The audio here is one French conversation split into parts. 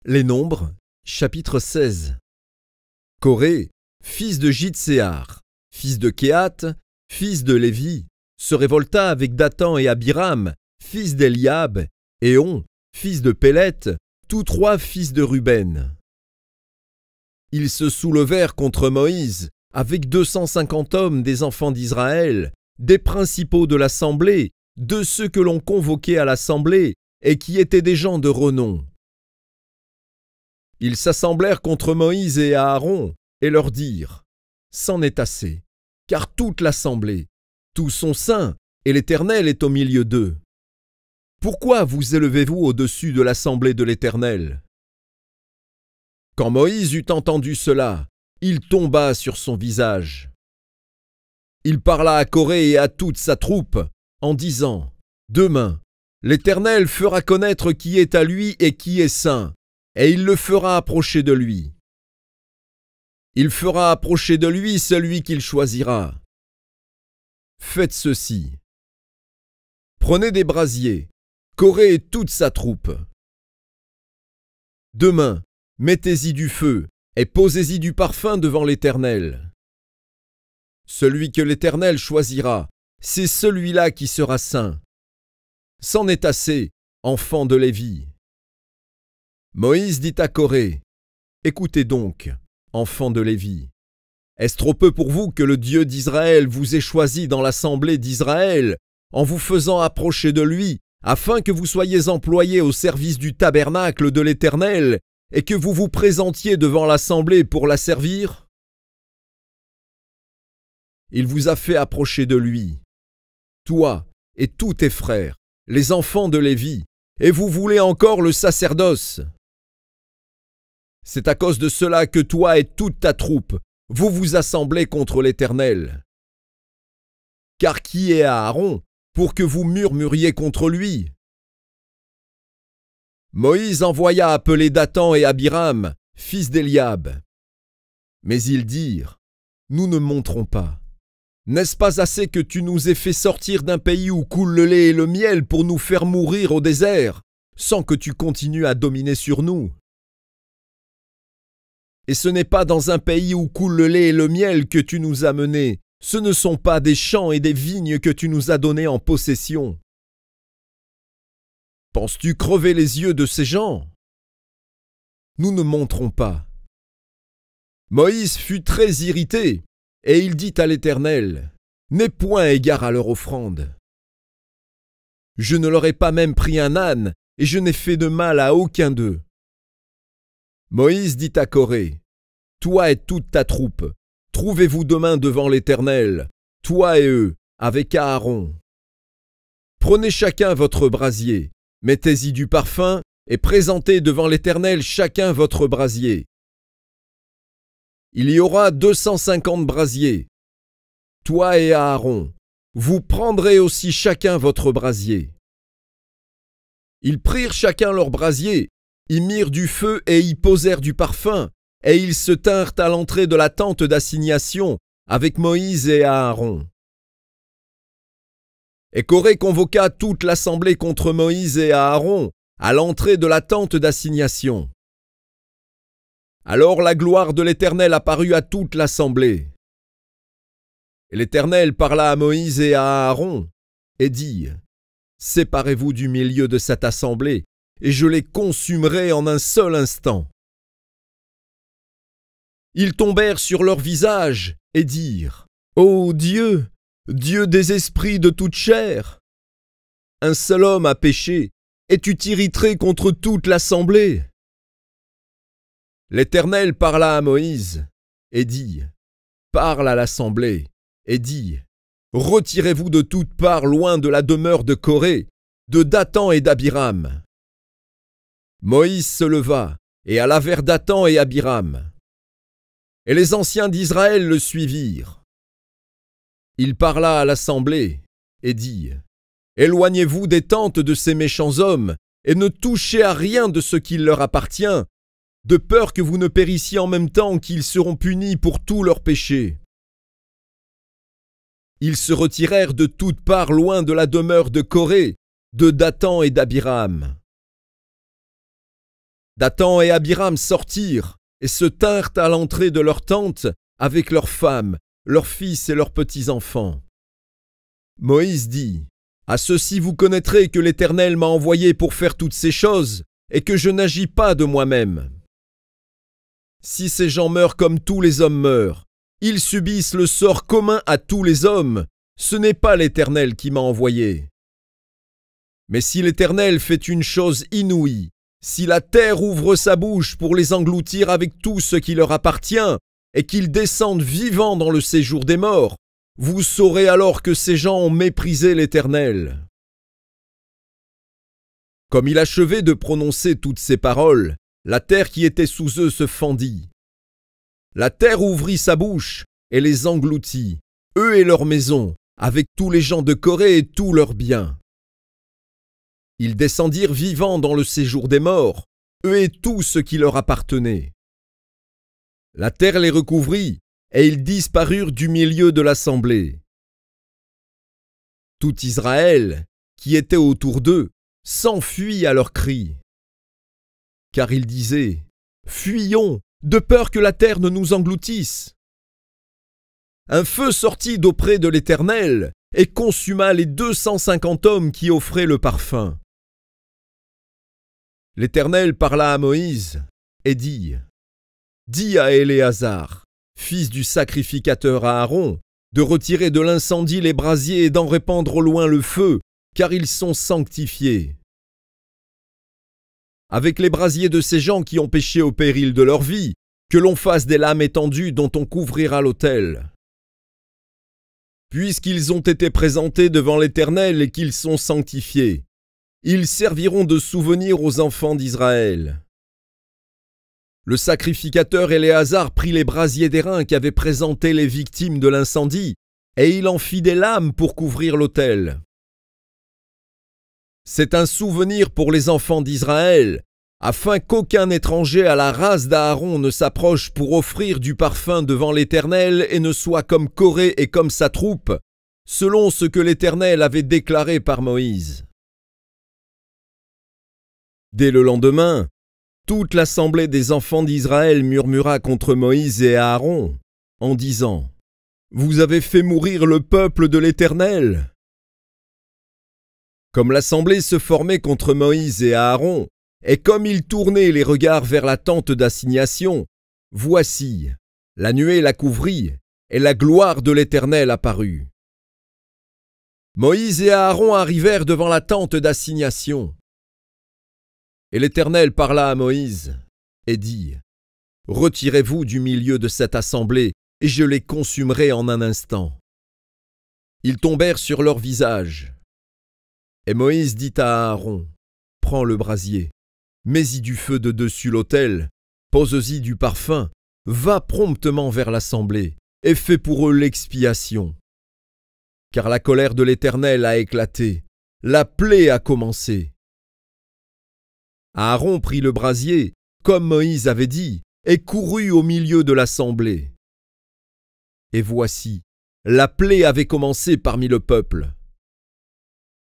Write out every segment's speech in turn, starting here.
Les Nombres, chapitre 16. Coré, fils de Jitséar, fils de Kehath, fils de Lévi, se révolta avec Dathan et Abiram, fils d'Eliab, et On, fils de Péleth, tous trois fils de Ruben. Ils se soulevèrent contre Moïse, avec 250 hommes des enfants d'Israël, des principaux de l'assemblée, de ceux que l'on convoquait à l'assemblée, et qui étaient des gens de renom. Ils s'assemblèrent contre Moïse et Aaron, et leur dirent : C'en est assez, car toute l'assemblée, tous sont saints, et l'Éternel est au milieu d'eux. Pourquoi vous élevez-vous au-dessus de l'assemblée de l'Éternel ? Quand Moïse eut entendu cela, il tomba sur son visage. Il parla à Coré et à toute sa troupe, en disant : Demain, l'Éternel fera connaître qui est à lui et qui est saint, et il le fera approcher de lui. Il fera approcher de lui celui qu'il choisira. Faites ceci. Prenez des brasiers, Coré et toute sa troupe. Demain, mettez-y du feu, et posez-y du parfum devant l'Éternel. Celui que l'Éternel choisira, c'est celui-là qui sera saint. C'en est assez, enfants de Lévi. Moïse dit à Coré : Écoutez donc, enfants de Lévi. Est-ce trop peu pour vous que le Dieu d'Israël vous ait choisi dans l'assemblée d'Israël, en vous faisant approcher de lui, afin que vous soyez employés au service du tabernacle de l'Éternel, et que vous vous présentiez devant l'assemblée pour la servir ? Il vous a fait approcher de lui, toi et tous tes frères, les enfants de Lévi, et vous voulez encore le sacerdoce. C'est à cause de cela que toi et toute ta troupe, vous vous assemblez contre l'Éternel. Car qui est Aaron pour que vous murmuriez contre lui ? Moïse envoya appeler Dathan et Abiram, fils d'Eliab. Mais ils dirent : Nous ne monterons pas. N'est-ce pas assez que tu nous aies fait sortir d'un pays où coule le lait et le miel pour nous faire mourir au désert, sans que tu continues à dominer sur nous ? Et ce n'est pas dans un pays où coule le lait et le miel que tu nous as menés, ce ne sont pas des champs et des vignes que tu nous as donnés en possession. Penses-tu crever les yeux de ces gens ? Nous ne monterons pas. Moïse fut très irrité, et il dit à l'Éternel : N'aie point égard à leur offrande. Je ne leur ai pas même pris un âne, et je n'ai fait de mal à aucun d'eux. Moïse dit à Coré : Toi et toute ta troupe, trouvez-vous demain devant l'Éternel, toi et eux, avec Aaron. Prenez chacun votre brasier, mettez-y du parfum, et présentez devant l'Éternel chacun votre brasier. Il y aura 250 brasiers. Toi et Aaron, vous prendrez aussi chacun votre brasier. Ils prirent chacun leur brasier, y mirent du feu et y posèrent du parfum, et ils se tinrent à l'entrée de la tente d'assignation avec Moïse et Aaron. Et Coré convoqua toute l'assemblée contre Moïse et Aaron à l'entrée de la tente d'assignation. Alors la gloire de l'Éternel apparut à toute l'assemblée. Et l'Éternel parla à Moïse et à Aaron, et dit : Séparez-vous du milieu de cette assemblée, et je les consumerai en un seul instant. Ils tombèrent sur leur visage et dirent : Ô Dieu, Dieu des esprits de toute chair, un seul homme a péché, et tu t'irriterais contre toute l'assemblée. L'Éternel parla à Moïse et dit : Parle à l'assemblée et dis : Retirez-vous de toutes parts loin de la demeure de Coré, de Dathan et d'Abiram. Moïse se leva et alla vers Dathan et Abiram. Et les anciens d'Israël le suivirent. Il parla à l'assemblée et dit : Éloignez-vous des tentes de ces méchants hommes et ne touchez à rien de ce qui leur appartient, de peur que vous ne périssiez en même temps qu'ils seront punis pour tous leurs péchés. Ils se retirèrent de toutes parts loin de la demeure de Coré, de Dathan et d'Abiram. Dathan et Abiram sortirent et se tinrent à l'entrée de leur tente avec leurs femmes, leurs fils et leurs petits-enfants. Moïse dit, « À ceci vous connaîtrez que l'Éternel m'a envoyé pour faire toutes ces choses et que je n'agis pas de moi-même. Si ces gens meurent comme tous les hommes meurent, ils subissent le sort commun à tous les hommes, ce n'est pas l'Éternel qui m'a envoyé. Mais si l'Éternel fait une chose inouïe, si la terre ouvre sa bouche pour les engloutir avec tout ce qui leur appartient, et qu'ils descendent vivants dans le séjour des morts, vous saurez alors que ces gens ont méprisé l'Éternel. » Comme il achevait de prononcer toutes ces paroles, la terre qui était sous eux se fendit. La terre ouvrit sa bouche et les engloutit, eux et leurs maisons, avec tous les gens de Corée et tous leurs biens. Ils descendirent vivants dans le séjour des morts, eux et tout ce qui leur appartenait. La terre les recouvrit, et ils disparurent du milieu de l'assemblée. Tout Israël, qui était autour d'eux, s'enfuit à leurs cris. Car ils disaient, « Fuyons, de peur que la terre ne nous engloutisse. » Un feu sortit d'auprès de l'Éternel et consuma les 250 hommes qui offraient le parfum. L'Éternel parla à Moïse et dit, « Dis à Éléazar, fils du sacrificateur Aaron, de retirer de l'incendie les brasiers et d'en répandre au loin le feu, car ils sont sanctifiés. Avec les brasiers de ces gens qui ont péché au péril de leur vie, que l'on fasse des lames étendues dont on couvrira l'autel. Puisqu'ils ont été présentés devant l'Éternel et qu'ils sont sanctifiés, ils serviront de souvenir aux enfants d'Israël. » Le sacrificateur Éléazar prit les brasiers d'airain qu'avaient présentés les victimes de l'incendie, et il en fit des lames pour couvrir l'autel. C'est un souvenir pour les enfants d'Israël, afin qu'aucun étranger à la race d'Aaron ne s'approche pour offrir du parfum devant l'Éternel et ne soit comme Corée et comme sa troupe, selon ce que l'Éternel avait déclaré par Moïse. Dès le lendemain, toute l'assemblée des enfants d'Israël murmura contre Moïse et Aaron, en disant, « Vous avez fait mourir le peuple de l'Éternel. » Comme l'assemblée se formait contre Moïse et Aaron, et comme ils tournaient les regards vers la tente d'assignation, voici, la nuée la couvrit, et la gloire de l'Éternel apparut. Moïse et Aaron arrivèrent devant la tente d'assignation. Et l'Éternel parla à Moïse et dit, « Retirez-vous du milieu de cette assemblée, et je les consumerai en un instant. » Ils tombèrent sur leur visage. Et Moïse dit à Aaron, « Prends le brasier, mets-y du feu de dessus l'autel, pose-y du parfum, va promptement vers l'assemblée, et fais pour eux l'expiation. Car la colère de l'Éternel a éclaté, la plaie a commencé. » Aaron prit le brasier, comme Moïse avait dit, et courut au milieu de l'assemblée. Et voici, la plaie avait commencé parmi le peuple.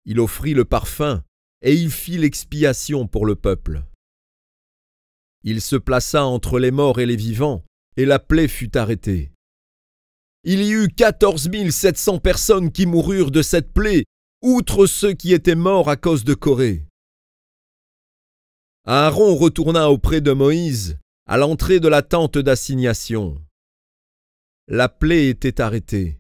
Il offrit le parfum, et il fit l'expiation pour le peuple. Il se plaça entre les morts et les vivants, et la plaie fut arrêtée. Il y eut 14 700 personnes qui moururent de cette plaie, outre ceux qui étaient morts à cause de Corée. Aaron retourna auprès de Moïse, à l'entrée de la tente d'assignation. La plaie était arrêtée.